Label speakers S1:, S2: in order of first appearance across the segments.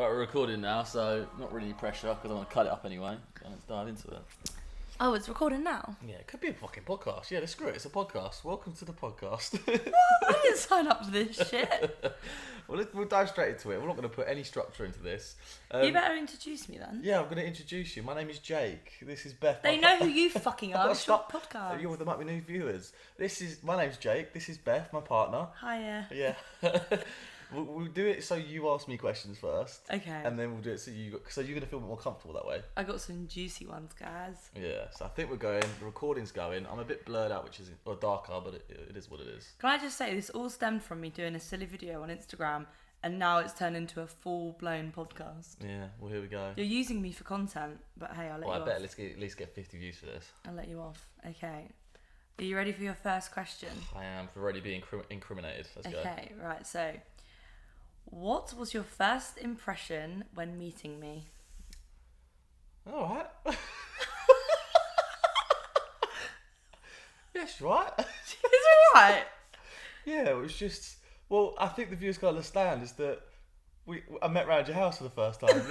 S1: Right, we're recording now, so not really any pressure because I want to cut it up anyway. So let's dive into it.
S2: Oh, it's recording now?
S1: Yeah, it could be a fucking podcast. Yeah, screw it. It's a podcast. Welcome to the podcast.
S2: I didn't sign up for this shit.
S1: Well, we'll dive straight into it. We're not going to put any structure into this.
S2: You better introduce me then.
S1: Yeah, I'm going to introduce you. My name is Jake. This is Beth.
S2: They know who you fucking are. It's your podcast.
S1: There might be new viewers. My name's Jake. This is Beth, my partner.
S2: Hiya.
S1: Yeah. We'll do it so you ask me questions first.
S2: Okay.
S1: And then we'll do it so you're going to feel more comfortable that way.
S2: I got some juicy ones, guys.
S1: Yeah, so I think the recording's going. I'm a bit blurred out, or darker, but it is what it is.
S2: Can I just say, this all stemmed from me doing a silly video on Instagram, and now it's turned into a full-blown podcast.
S1: Yeah, well, here we go.
S2: You're using me for content, but hey, I'll let you off.
S1: I bet let's at least get 50 views for this.
S2: I'll let you off. Okay. Are you ready for your first question?
S1: I am, for already being incriminated. Let's go.
S2: Okay, right, so... What was your first impression when meeting me?
S1: All right. Yes, right.
S2: Is it right?
S1: Yeah, it was just... Well, I think the viewers can understand is that I met round your house for the first time.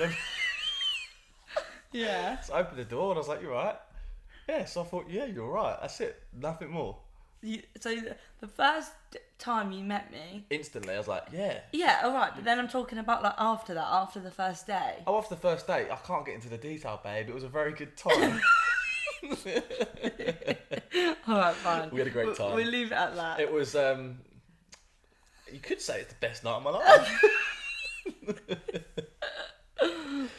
S2: Yeah.
S1: So I opened the door and I was like, "You're right." Yeah, so I thought, yeah, you're right. That's it. Nothing more.
S2: So the first time you met me...
S1: Instantly, I was like, yeah.
S2: Yeah, alright, but then I'm talking about like after that, after the first day.
S1: Oh, after the first date, I can't get into the detail, babe. It was a very good time.
S2: Alright, fine.
S1: We had a great time.
S2: We'll leave it at that.
S1: It was, you could say it's the best night of my life.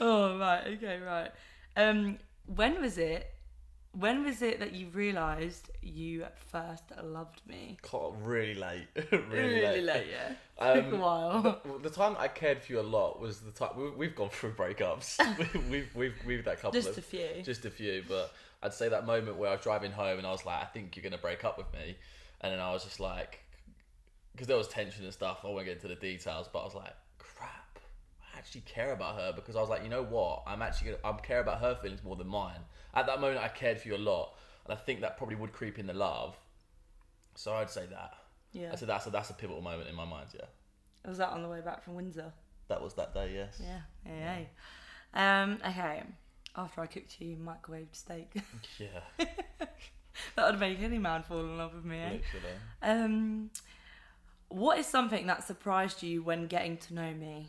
S2: Oh, right, okay, right. When was it that you realised you first loved me?
S1: God, really late.
S2: really late, yeah. Took a while.
S1: The time I cared for you a lot was the time we've gone through breakups. we've that couple
S2: Just a few.
S1: Just a few, but I'd say that moment where I was driving home and I was like, I think you're gonna break up with me, and then I was just like, because there was tension and stuff. I won't get into the details, but I was like, crap. I actually care about her, because I was like, you know what? I care about her feelings more than mine. At that moment, I cared for you a lot, and I think that probably would creep in the love. So I'd say that.
S2: Yeah.
S1: I'd say that's a pivotal moment in my mind. Yeah.
S2: Was that on the way back from Windsor?
S1: That was that day. Yes.
S2: Yeah. Okay. After I cooked you microwaved steak.
S1: Yeah.
S2: That would make any man fall in love with me.
S1: Literally.
S2: What is something that surprised you when getting to know me?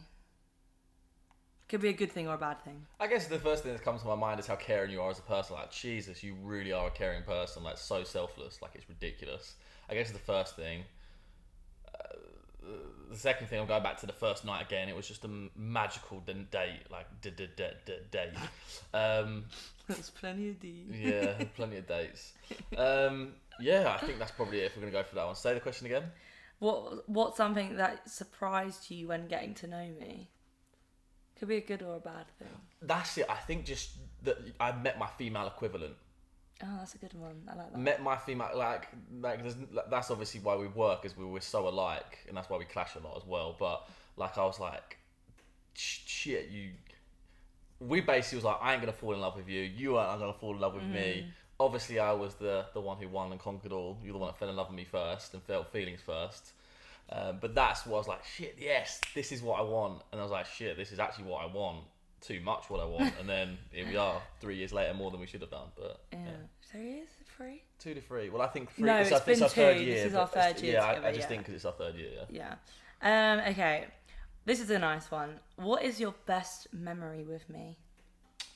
S2: Could be a good thing or a bad thing.
S1: I guess the first thing that comes to my mind is how caring you are as a person. Like, Jesus, you really are a caring person. Like, so selfless. Like, it's ridiculous. I guess the first thing. The second thing, I'm going back to the first night again. It was just a magical date. Like, date.
S2: There's plenty of D's.
S1: Yeah, plenty of dates. Yeah, I think that's probably it if we're going to go for that one. Say the question again.
S2: What's something that surprised you when getting to know me? Could be a good or a bad thing.
S1: That's it. I think just that I met my female equivalent.
S2: Oh, that's a good one. I like that.
S1: Met my female, that's obviously why we work, is we're so alike, and that's why we clash a lot as well. But like, I was like, shit, we basically was like, I ain't gonna fall in love with you. You aren't gonna fall in love with me. Obviously, I was the one who won and conquered all. You're the one that fell in love with me first and felt feelings first. But that's what I was like, shit, yes, this is what I want. And I was like, shit, this is actually what I want. Too much what I want. And then here we are, 3 years later, more than we should have done. But yeah.
S2: 3 years? 3?
S1: 2 to 3. Well, I think 3.
S2: No, it's been
S1: our
S2: 2.
S1: third year.
S2: This is our third year.
S1: Yeah,
S2: together,
S1: I just think because it's our third year.
S2: Yeah. Okay. This is a nice one. What is your best memory with me?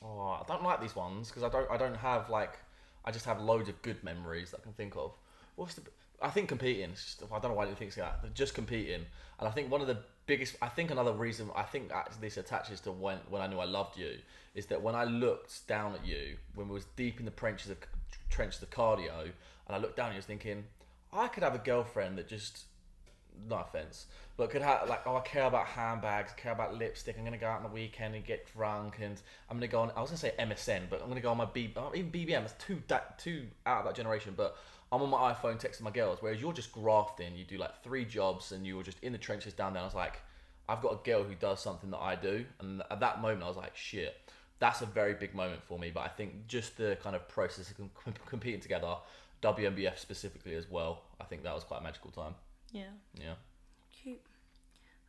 S1: Oh, I don't like these ones because I don't have I just have loads of good memories that I can think of. I think competing. I don't know why I didn't think so. But just competing, and I think one of the biggest. I think another reason. I think actually this attaches to when I knew I loved you is that when I looked down at you when we was deep in the trenches of cardio, and I looked down, and you was thinking, I could have a girlfriend that just, no offense, but could have I care about handbags, I care about lipstick. I'm gonna go out on the weekend and get drunk, and I'm gonna go on. I was gonna say MSN, but I'm gonna go on my even BBM. It's too out of that generation, but. I'm on my iPhone texting my girls, whereas you're just grafting. You do 3 jobs and you were just in the trenches down there. I was like, I've got a girl who does something that I do. And at that moment, I was like, shit, that's a very big moment for me. But I think just the kind of process of competing together, WNBF specifically as well, I think that was quite a magical time.
S2: Yeah.
S1: Yeah.
S2: Cute.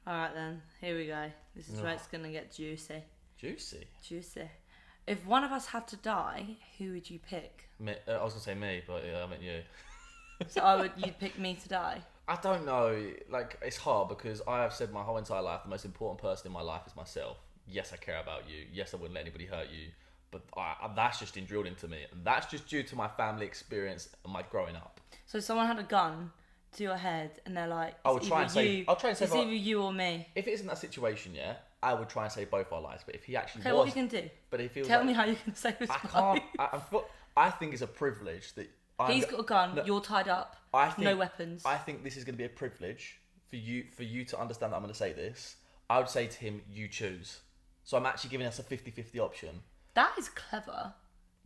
S2: Alright then, here we go. This is where it's gonna get juicy.
S1: Juicy?
S2: Juicy. If one of us had to die, who would you pick?
S1: Me, I was gonna say me, but yeah, I meant you.
S2: So you'd pick me to die?
S1: I don't know. Like, it's hard because I have said my whole entire life the most important person in my life is myself. Yes, I care about you. Yes, I wouldn't let anybody hurt you. But that's just drilled into me. And that's just due to my family experience and my growing up.
S2: So if someone had a gun to your head and they're like,
S1: I'll try and save
S2: it's either you or me.
S1: If it isn't that situation, yeah, I would try and save both our lives. But if he actually
S2: what you can do?
S1: But if he was
S2: Tell me how you can save his life.
S1: I think it's a privilege that
S2: he's got a gun. You're tied up. No weapons.
S1: I think this is going to be a privilege for you to understand that I'm going to say this. I would say to him, you choose. So I'm actually giving us a 50-50 option.
S2: That is clever.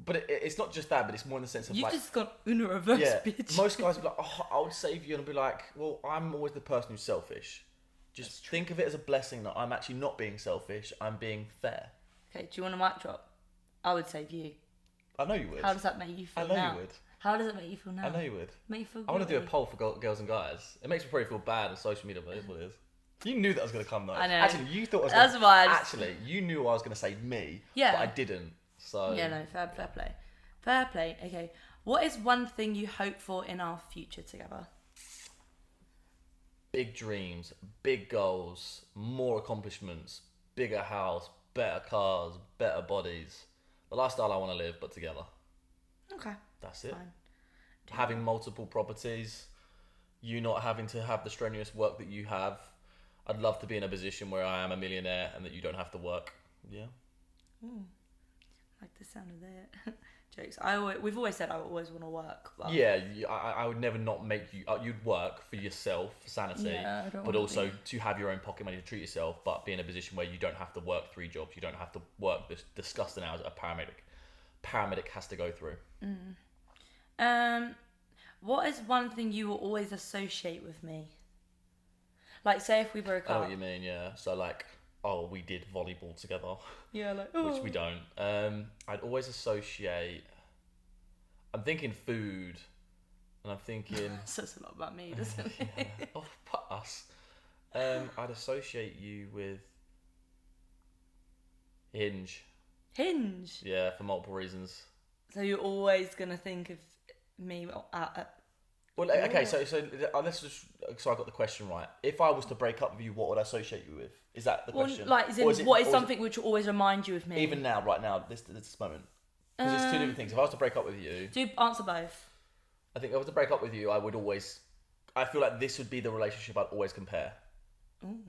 S1: But it's not just that, but it's more in the sense of
S2: You've just gone Uno reverse, bitch.
S1: Most guys will be like, oh, I would save you, and I'll be like, well, I'm always the person who's selfish. Just think of it as a blessing that I'm actually not being selfish, I'm being fair.
S2: Okay, do you want a mic drop? I would save you.
S1: I know you would.
S2: How does that make you feel
S1: now? I know you would.
S2: How does it make you feel now?
S1: I know you would.
S2: Make you feel good.
S1: I want to do a poll for girls and guys. It makes me probably feel bad on social media, but it is what it is. You knew that was going to come though.
S2: I know.
S1: Actually, you thought I was
S2: That's why
S1: Actually, you knew I was going to say me, but I didn't. So
S2: yeah, no, fair play. Fair play. Okay. What is one thing you hope for in our future together?
S1: Big dreams, big goals, more accomplishments, bigger house, better cars, better bodies. The lifestyle I want to live, but together.
S2: Okay.
S1: That's it.
S2: Fine.
S1: Having multiple properties, you not having to have the strenuous work that you have. I'd love to be in a position where I am a millionaire and that you don't have to work. Yeah.
S2: Ooh. I like the sound of that. Jokes. We've always said I always want to work. But
S1: yeah, I would never not make you. You'd work for yourself, for sanity, but also to have your own pocket money to treat yourself. But be in a position where you don't have to work 3 jobs. You don't have to work this disgusting hours that a paramedic has to go through.
S2: What is one thing you will always associate with me? Like, say if we broke up.
S1: I know what you mean. Yeah. So like, oh, we did volleyball together.
S2: Yeah, like
S1: which we don't. I'd always associate. I'm thinking food, and I'm thinking.
S2: Says a lot about me, doesn't it?
S1: Yeah. Oh, but us. I'd associate you with Hinge.
S2: Hinge.
S1: Yeah, for multiple reasons.
S2: So you're always gonna think of me
S1: Well, okay, so let's just. So I got the question right. If I was to break up with you, what would I associate you with? Is that the question?
S2: Like, what is something which will always remind you of me?
S1: Even now, right now, this moment, because it's 2 different things. If I was to break up with you,
S2: do answer both.
S1: I think if I was to break up with you, I would always. I feel like this would be the relationship I'd always compare.
S2: Ooh.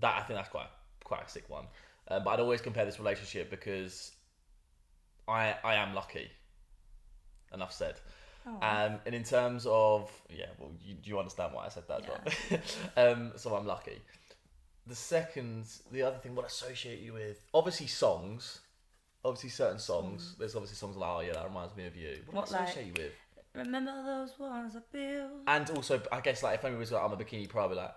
S1: I think that's quite a sick one. But I'd always compare this relationship because I am lucky. Enough said.
S2: Oh.
S1: And in terms of you understand why I said that as well. So I'm lucky. The other thing, what I associate you with, obviously songs, certain songs. There's obviously songs like, oh yeah, that reminds me of you. What do I associate you with?
S2: Remember those ones I built.
S1: And also, I guess like if anybody was like, I'm a bikini pro, I'd be like,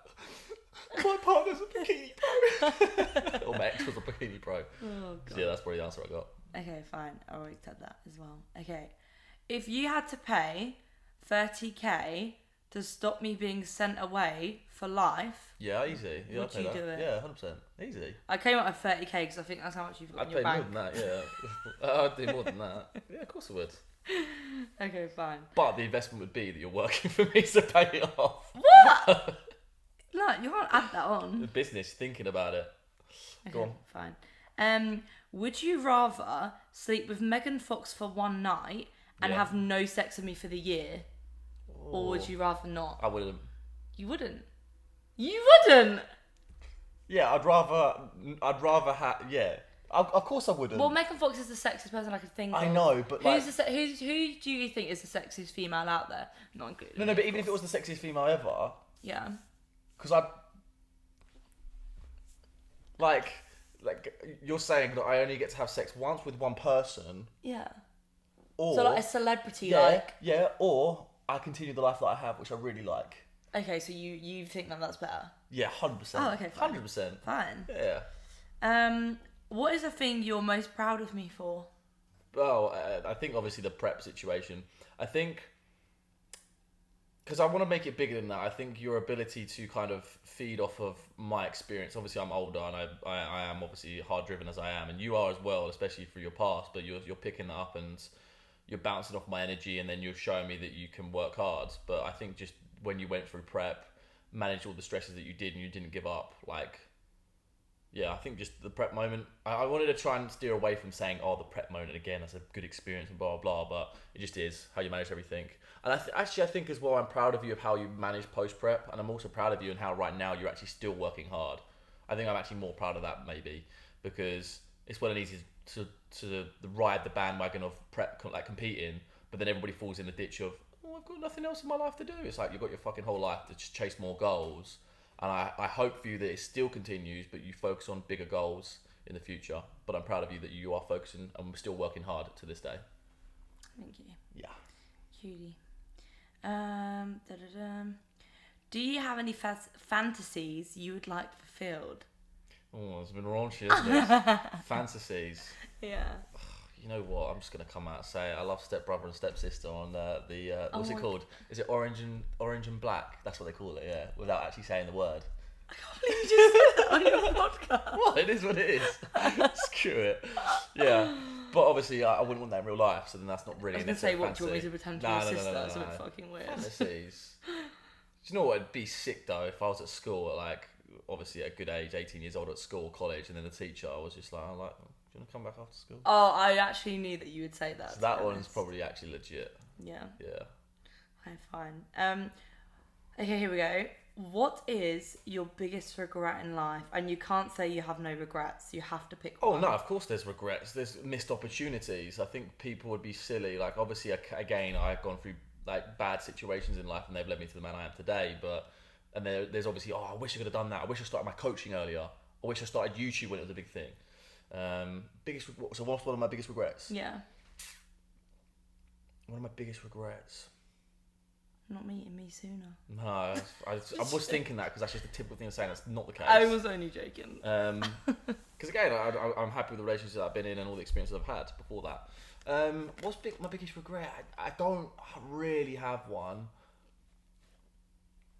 S1: my partner's a bikini pro. Or my ex was a bikini pro.
S2: Oh god.
S1: So yeah, that's probably the answer I got.
S2: Okay, fine. I'll accept that as well. Okay. If you had to pay 30k to stop me being sent away for life,
S1: yeah, easy. Yeah,
S2: would you do it?
S1: Yeah, 100%. Easy.
S2: I came up with 30k because I think that's how much you've got in your bank.
S1: I'd pay more than that, yeah. I'd do more than that. Yeah, of course I would.
S2: Okay, fine.
S1: But the investment would be that you're working for me to pay it off.
S2: What? No, you can't add that on.
S1: The business, thinking about it.
S2: Okay,
S1: go on.
S2: Fine. Would you rather sleep with Megan Fox for one night and have no sex with me for the year? Or would you rather not?
S1: I wouldn't.
S2: You wouldn't? You wouldn't?
S1: Yeah, I'd rather have... Yeah. Of course I wouldn't.
S2: Well, Megan Fox is the sexiest person I could think of.
S1: I know, but like...
S2: Who do you think is the sexiest female out there? Not including
S1: No, but even if it was the sexiest female ever...
S2: Yeah.
S1: Because I'd... Like, you're saying that I only get to have sex once with one person.
S2: Yeah.
S1: Or...
S2: So, like, a celebrity,
S1: Yeah, or I continue the life that I have, which I really like.
S2: Okay, so you think that's better?
S1: Yeah, 100%.
S2: Oh, okay, fine.
S1: 100%.
S2: Fine.
S1: Yeah.
S2: What is the thing you're most proud of me for?
S1: Well, I think obviously the prep situation. I think because I want to make it bigger than that. I think your ability to kind of feed off of my experience. Obviously, I'm older, and I am obviously hard driven as I am, and you are as well, especially through your past. But you're picking that up and you're bouncing off my energy, and then you're showing me that you can work hard. But I think just when you went through prep, managed all the stresses that you did, and you didn't give up, like. Yeah, I think just the prep moment. I wanted to try and steer away from saying, "Oh, the prep moment again, that's a good experience," and blah blah blah. But it just is how you manage everything. And I think as well, I'm proud of you of how you manage post prep, and I'm also proud of you and how right now you're actually still working hard. I think I'm actually more proud of that maybe because it's well and easy to ride the bandwagon of prep like competing, but then everybody falls in the ditch of, "Oh, I've got nothing else in my life to do." It's like you've got your fucking whole life to just chase more goals. And I hope for you that it still continues, but you focus on bigger goals in the future. But I'm proud of you that you are focusing and still working hard to this day.
S2: Thank you.
S1: Yeah.
S2: Cutie. Do you have any fantasies you would like fulfilled?
S1: Oh, it's been raunchy, isn't it? Fantasies.
S2: Yeah.
S1: You know what? I'm just gonna come out and say I love Step Brother and Step Sister on what's it called? Is it Orange and Black? That's what they call it. Yeah, without actually saying the word.
S2: I can't believe you just said that on your podcast.
S1: Well, it is what it is. Screw it. Yeah, but obviously I wouldn't want that in real life, so then that's not really.
S2: I was gonna say, what do you want me to pretend to be your sister? That's a bit fucking weird.
S1: Fantasies. Do you know what? It'd be sick though if I was at school at like obviously at a good age, 18 years old at school, college, and then the teacher was just like, do you want to come back after school?
S2: Oh, I actually knew that you would say that.
S1: So that one's probably actually legit.
S2: Yeah.
S1: Yeah.
S2: Okay, fine. Okay, here we go. What is your biggest regret in life? And you can't say you have no regrets. You have to pick one.
S1: Oh, no, of course there's regrets. There's missed opportunities. I think people would be silly. Like, obviously, again, I've gone through, like, bad situations in life and they've led me to the man I am today. And there's obviously, I wish I could have done that. I wish I started my coaching earlier. I wish I started YouTube when it was a big thing. So what's one of my biggest regrets?
S2: Yeah.
S1: One of my biggest regrets.
S2: Not meeting me sooner.
S1: No, I was thinking that because that's just the typical thing of saying that's not the case.
S2: I was only joking.
S1: Because again, I'm happy with the relationships that I've been in and all the experiences I've had before that. What's my biggest regret? I don't really have one.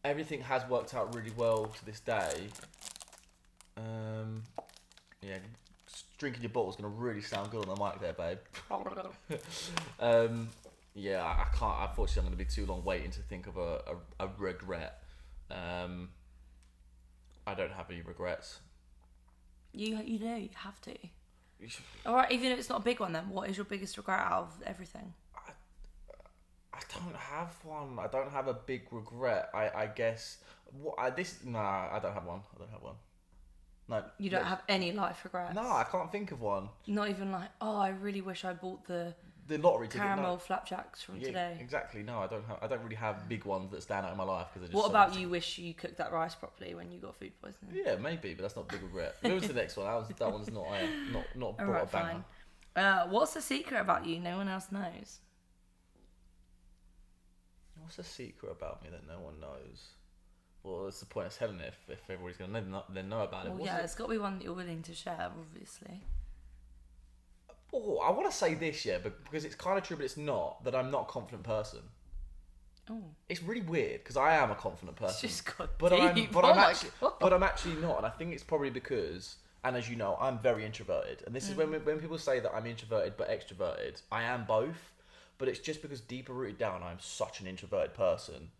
S1: Everything has worked out really well to this day. Yeah, drinking your bottle is going to really sound good on the mic there, babe. Yeah, I can't. Unfortunately, I'm going to be too long waiting to think of a regret. I don't have any regrets.
S2: You know, you have to. Alright, even if it's not a big one then, what is your biggest regret out of everything?
S1: I don't have one. I don't have a big regret. I guess... I don't have one. No.
S2: You don't have any life regrets?
S1: No, I can't think of one.
S2: Not even like, I really wish I bought the
S1: lottery ticket.
S2: Caramel flapjacks from today.
S1: Exactly. No, I don't really have big ones that stand out in my life because.
S2: What about you wish you cooked that rice properly when you got food poisoning?
S1: Yeah, maybe, but that's not a big regret. Move to the next one. That one's not brought a banger.
S2: Fine. What's the secret about you no one else knows?
S1: What's the secret about me that no one knows? Well, that's the point of telling it if everybody's going to know about it.
S2: Well, it's got to be one that you're willing to share, obviously.
S1: Oh, I want to say this, but because it's kind of true, but it's not, that I'm not a confident person.
S2: Oh.
S1: It's really weird, because I am a confident person.
S2: It's just got
S1: but
S2: deep.
S1: I'm actually not, and I think it's probably because, and as you know, I'm very introverted. And this is when people say that I'm introverted but extroverted, I am both, but it's just because deeper rooted down, I'm such an introverted person.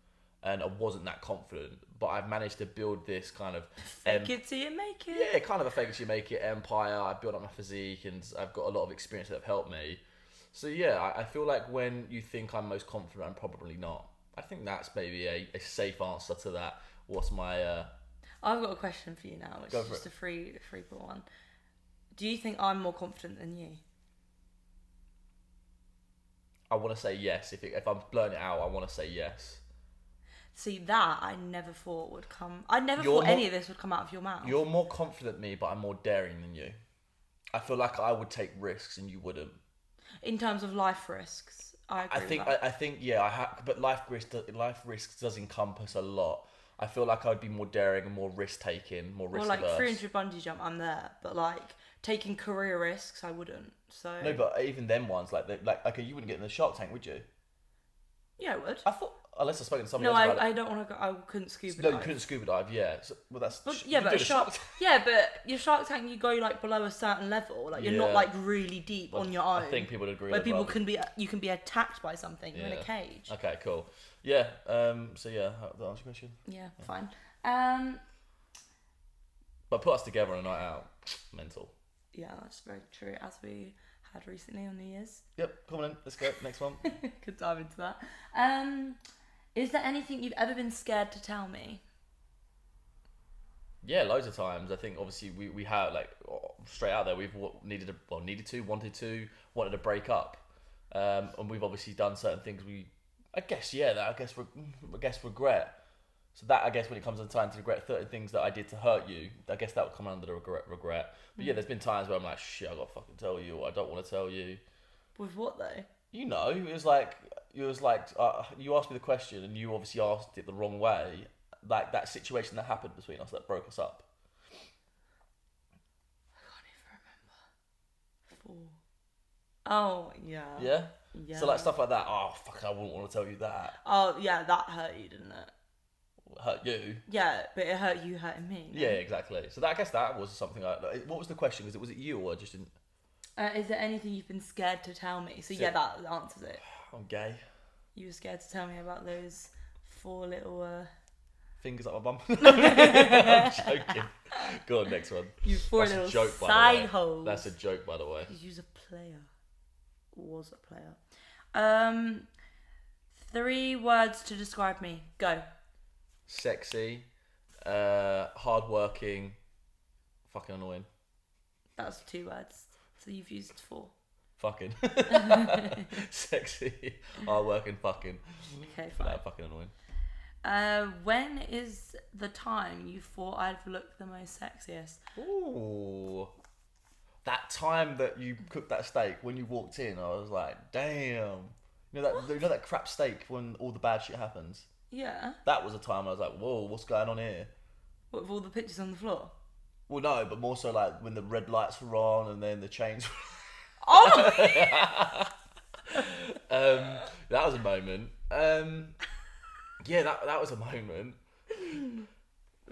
S1: And I wasn't that confident, but I've managed to build this kind of
S2: fake it till you make it.
S1: Yeah, kind of a fake it till you make it empire. I built up my physique, and I've got a lot of experience that have helped me. So yeah, I feel like when you think I'm most confident, I'm probably not. I think that's maybe a safe answer to that. What's my?
S2: I've got a question for you now, which is just a free for one. Do you think I'm more confident than you?
S1: I want to say yes. If I'm blurring it out, I want to say yes.
S2: See, that I never thought would come. I never thought any of this would come out of your mouth.
S1: You're more confident than me, but I'm more daring than you. I feel like I would take risks and you wouldn't.
S2: In terms of life risks, I agree.
S1: I think yeah, but life risks does encompass a lot. I feel like I'd be more daring and more risk taking, more risk averse.
S2: Well, like 300 bungee jump, I'm there, but like taking career risks, I wouldn't. So
S1: no, but even them ones, like okay, you wouldn't get in the Shark Tank, would you?
S2: Yeah, I would.
S1: I thought. unless I've spoken to somebody
S2: No,
S1: else about
S2: I don't want to go. I couldn't scuba
S1: No,
S2: dive.
S1: you couldn't scuba dive. Yeah. So, well, that's.
S2: But,
S1: you
S2: yeah,
S1: can
S2: but
S1: do
S2: a
S1: the
S2: shark. Yeah, but your Shark Tank, you go like below a certain level. Like you're not
S1: Yeah.
S2: like really deep on your own.
S1: I think people would agree.
S2: Where
S1: I'd
S2: people
S1: rather-
S2: can be, you can be attacked by something. You're in a
S1: Yeah.
S2: cage.
S1: Okay, cool. Yeah. So yeah, that answer your question.
S2: Yeah, fine.
S1: But put us together on a night out. Mental.
S2: Yeah, that's very true. As we had recently on New Year's.
S1: Yep. Come on in. Let's go. Next one.
S2: Could dive into that. Is there anything you've ever been scared to tell me?
S1: Yeah, loads of times. I think obviously we have like straight out there we've wanted to break up, and we've obviously done certain things I guess regret. So that I guess when it comes to time to regret certain things that I did to hurt you, I guess that would come under the regret. But yeah, there's been times where I'm like, shit, I gotta fucking tell you, or I don't want to tell you.
S2: With what though?
S1: You know, it was like you asked me the question and you obviously asked it the wrong way. Like that situation that happened between us that broke us up.
S2: I can't even remember. Oh yeah.
S1: Yeah?
S2: Yeah.
S1: So like stuff like that, oh fuck, I wouldn't want to tell you that.
S2: Oh yeah, that hurt you, didn't it?
S1: Hurt you?
S2: Yeah, but it hurt you hurting me. No?
S1: Yeah, exactly. So I guess that was something what was the question? Was it you or I just didn't...
S2: Is there anything you've been scared to tell me? So yeah, that answers it.
S1: I'm gay.
S2: You were scared to tell me about those 4 little...
S1: Fingers up my bum. I'm joking. Go on, next one.
S2: You 4
S1: That's
S2: little
S1: a joke, by
S2: side
S1: the way.
S2: holes.
S1: That's a joke, by the way.
S2: You're a player. Was a player. 3 words to describe me. Go.
S1: Sexy, hardworking, fucking annoying.
S2: That's 2 words. So you've used 4.
S1: Fucking. Sexy, hardworking, fucking.
S2: Okay, fine.
S1: Nah, fucking annoying.
S2: When is the time you thought I'd look the most sexiest?
S1: Ooh. That time that you cooked that steak, when you walked in, I was like, damn. You know that crap steak when all the bad shit happens?
S2: Yeah.
S1: That was a time I was like, whoa, what's going on here?
S2: What, with all the pictures on the floor?
S1: Well, no, but more so like when the red lights were on and then the chains were...
S2: Oh!
S1: That was a moment. Yeah, that was a moment.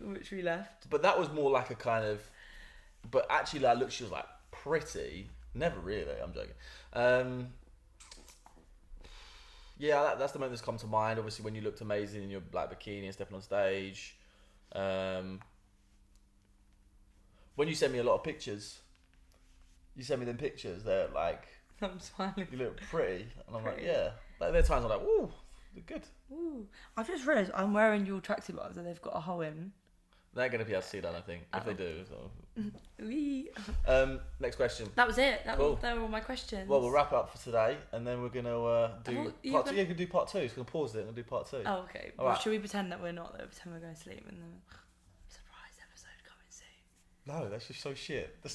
S2: Which we left.
S1: But that was more like a kind of... But actually, like, look, she was like pretty. Never really, I'm joking. Yeah, that's the moment that's come to mind. Obviously, when you looked amazing in your like bikini and stepping on stage. When you send me a lot of pictures, you send me them pictures. They're like,
S2: I'm smiling.
S1: you look pretty, and I'm like,
S2: Pretty.
S1: yeah. Like there are times I'm like, woo, look good.
S2: Ooh. I've just realised I'm wearing your tracksuit bottoms and they've got a hole in.
S1: They're gonna be able to see that, I think, if they do. So.
S2: Wee.
S1: Next question.
S2: That was it.
S1: Cool.
S2: They were all my questions.
S1: Well, we'll wrap up for today, and then we're gonna do
S2: thought you
S1: part
S2: were
S1: 2. Yeah, we can do part 2. So we're gonna pause it and do part 2.
S2: Oh, okay.
S1: All
S2: Well,
S1: right.
S2: should we pretend that we're not though? Pretend we're going to sleep and then surprise episode coming soon.
S1: No, that's just so shit.